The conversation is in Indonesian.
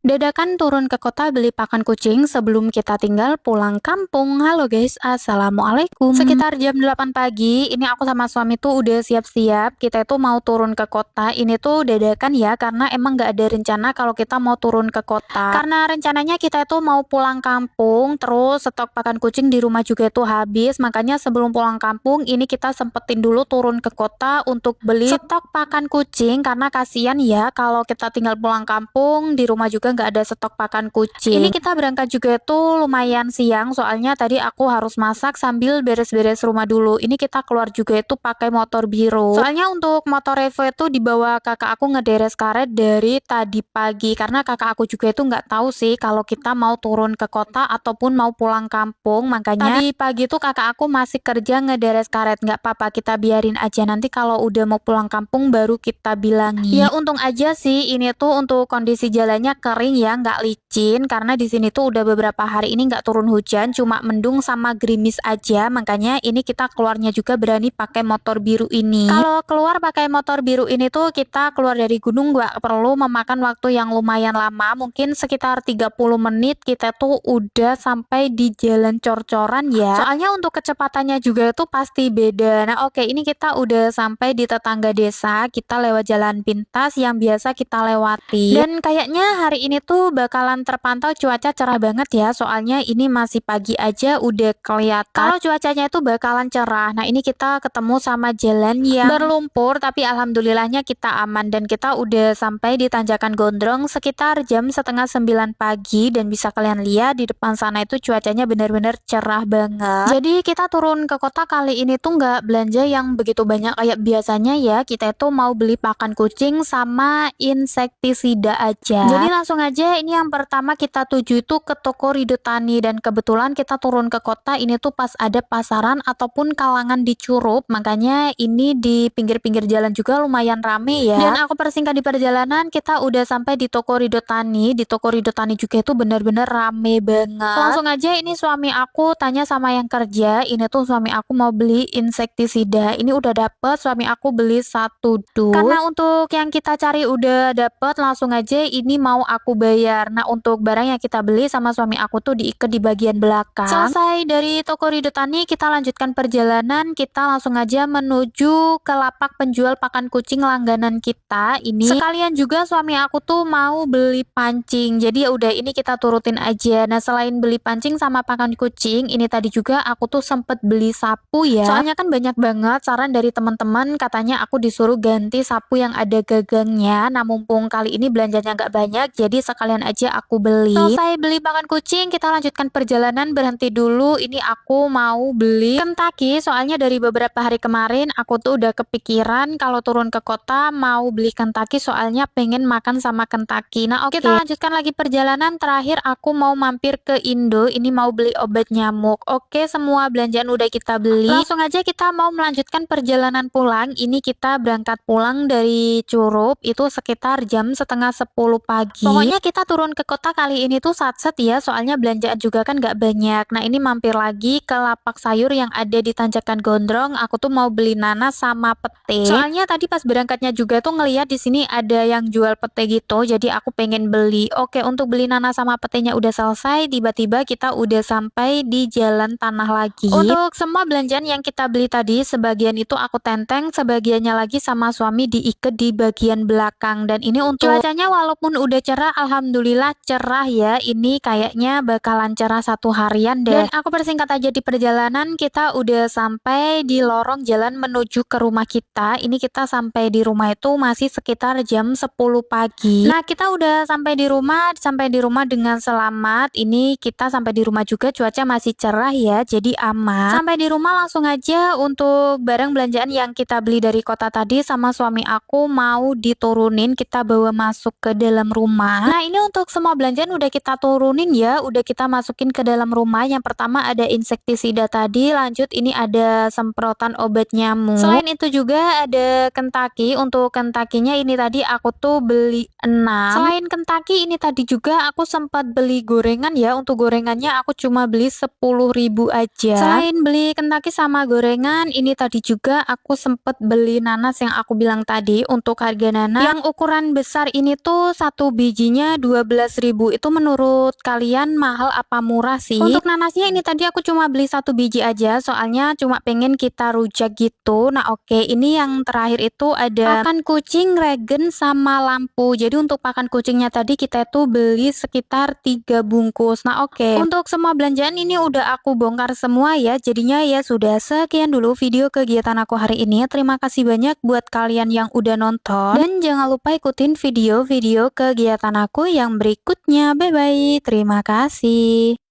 Dadakan turun ke kota beli pakan kucing sebelum kita tinggal pulang kampung. Halo guys, assalamualaikum. Sekitar jam 8 pagi, ini aku sama suami tuh udah siap-siap. Kita itu mau turun ke kota. Ini tuh dadakan ya, karena emang nggak ada rencana kalau kita mau turun ke kota. Karena rencananya kita itu mau pulang kampung, terus stok pakan kucing di rumah juga tuh habis. Makanya sebelum pulang kampung, ini kita sempetin dulu turun ke kota untuk beli stok pakan kucing. Karena kasihan ya kalau kita tinggal pulang kampung, di rumah juga nggak ada stok pakan kucing. Ini kita berangkat juga tuh lumayan siang, soalnya tadi aku harus masak sambil beres-beres rumah dulu. Ini kita keluar juga itu pakai motor biru. Soalnya untuk motor Evo itu dibawa kakak aku ngederes karet dari tadi pagi, karena kakak aku juga itu nggak tahu sih kalau kita mau turun ke kota ataupun mau pulang kampung. Makanya tadi pagi tuh kakak aku masih kerja ngederes karet. Nggak apa-apa, kita biarin aja, nanti kalau udah mau pulang kampung baru kita bilangin. Ya untung aja sih ini tuh untuk kondisi jalannya kering ya, nggak licin, karena di sini tuh udah beberapa hari ini nggak turun hujan, cuma mendung sama gerimis aja. Makanya ini kita keluarnya juga berani pakai motor biru ini. Kalau keluar pakai motor biru ini tuh kita keluar dari gunung nggak perlu memakan waktu yang lumayan lama, mungkin sekitar 30 menit kita tuh udah sampai di jalan cor-coran ya. Soalnya untuk kecepatannya juga tuh pasti beda. Nah oke, ini kita udah sampai di tetangga desa, kita lewat jalan pintas yang biasa kita lewati. Dan kayaknya hari ini tuh bakalan terpantau cuaca cerah banget ya, soalnya ini masih pagi aja udah kelihatan kalau cuacanya itu bakalan cerah. Nah ini kita ketemu sama jalan yang berlumpur, tapi alhamdulillahnya kita aman dan kita udah sampai di Tanjakan Gondrong sekitar jam setengah 9 pagi. Dan bisa kalian lihat di depan sana itu cuacanya bener-bener cerah banget. Jadi kita turun ke kota kali ini tuh nggak belanja yang begitu banyak kayak biasanya ya. Kita itu mau beli pakan kucing sama insektisida aja. Jadi langsung aja, ini yang pertama kita tuju itu ke toko Ridho Tani, dan kebetulan kita turun ke kota ini tuh pas ada pasaran ataupun kalangan di Curup. Makanya ini di pinggir-pinggir jalan juga lumayan rame ya. Dan aku persingkat di perjalanan, kita udah sampai di toko Ridho Tani. Di toko Ridho Tani juga itu bener-bener rame banget. Langsung aja ini suami aku tanya sama yang kerja, ini tuh suami aku mau beli insektisida. Ini udah dapet, suami aku beli 1 dus. Karena untuk yang kita cari udah dapet, langsung aja ini mau aku bayar. Nah untuk barang yang kita beli sama suami aku tuh diikat di bagian belakang. Selesai dari toko Ridho Tani, kita lanjutkan perjalanan. Kita langsung aja menuju ke lapak penjual pakan kucing langganan kita. Ini sekalian juga suami aku tuh mau beli pancing, jadi ya udah ini kita turutin aja. Nah selain beli pancing sama pakan kucing, ini tadi juga aku tuh sempet beli sapu ya, soalnya kan banyak banget saran dari teman-teman, katanya aku disuruh ganti sapu yang ada gagangnya. Nah mumpung kali ini belanjanya nggak banyak, jadi sekalian aja aku beli. Selesai beli pakan kucing, kita lanjutkan perjalanan. Berhenti dulu, ini aku mau beli Kentucky, soalnya dari beberapa hari kemarin aku tuh udah kepikiran kalau turun ke kota mau beli Kentucky, soalnya pengen makan sama Kentucky. Nah oke, kita lanjutkan lagi perjalanan. Terakhir aku mau mampir ke Indo, ini mau beli obat nyamuk. Oke, semua belanjaan udah kita beli, langsung aja kita mau melanjutkan perjalanan pulang. Ini kita berangkat pulang dari Curup itu sekitar jam setengah 10 pagi. Pokoknya kita turun ke kota kali ini tuh satset ya, soalnya belanjaan juga kan nggak banyak. Nah ini mampir lagi ke lapak sayur yang ada di Tanjakan Gondrong. Aku tuh mau beli nanas sama pete, soalnya tadi pas berangkatnya juga tuh ngeliat di sini ada yang jual pete gitu, jadi aku pengen beli. Oke, untuk beli nanas sama petenya udah selesai, tiba-tiba kita udah sampai di Jalan Tanah lagi. Untuk semua belanjaan yang kita beli tadi, sebagian itu aku tenteng, sebagiannya lagi sama suami diikat di bagian belakang. Dan ini untuk cuacanya walaupun udah cerah, alhamdulillah cerah ya. Ini kayaknya bakalan cerah 1 harian deh. Dan aku persingkat aja di perjalanan, kita udah sampai di lorong jalan menuju ke rumah kita. Ini kita sampai di rumah itu masih sekitar jam 10 pagi. Nah kita udah sampai di rumah dengan selamat. Ini kita sampai di rumah juga cuaca masih cerah ya, jadi aman. Sampai di rumah langsung aja untuk barang belanjaan yang kita beli dari kota tadi sama suami aku mau diturunin, kita bawa masuk ke dalam rumah. Nah ini untuk semua belanjaan udah kita turunin ya, udah kita masukin ke dalam rumah. Yang pertama ada insektisida tadi, lanjut ini ada semprotan obat nyamuk. Selain itu juga ada Kentucky. Untuk Kentucky-nya ini tadi aku tuh beli 6. Selain Kentucky ini tadi juga aku sempat beli gorengan ya. Untuk gorengannya aku cuma beli 10.000 aja. Selain beli Kentucky sama gorengan, ini tadi juga aku sempat beli nanas yang aku bilang tadi. Untuk harga nanas yang ukuran besar ini tuh 1 bijinya harganya 12.000. Itu menurut kalian mahal apa murah sih? Untuk nanasnya ini tadi aku cuma beli 1 biji aja, soalnya cuma pengen kita rujak gitu. Nah oke, ini yang terakhir itu ada pakan kucing, regen, sama lampu. Jadi untuk pakan kucingnya tadi kita tuh beli sekitar 3 bungkus. Nah oke, untuk semua belanjaan ini udah aku bongkar semua ya. Jadinya ya sudah, sekian dulu video kegiatan aku hari ini. Terima kasih banyak buat kalian yang udah nonton. Dan jangan lupa ikutin video-video kegiatan aku yang berikutnya. Bye-bye. Terima kasih.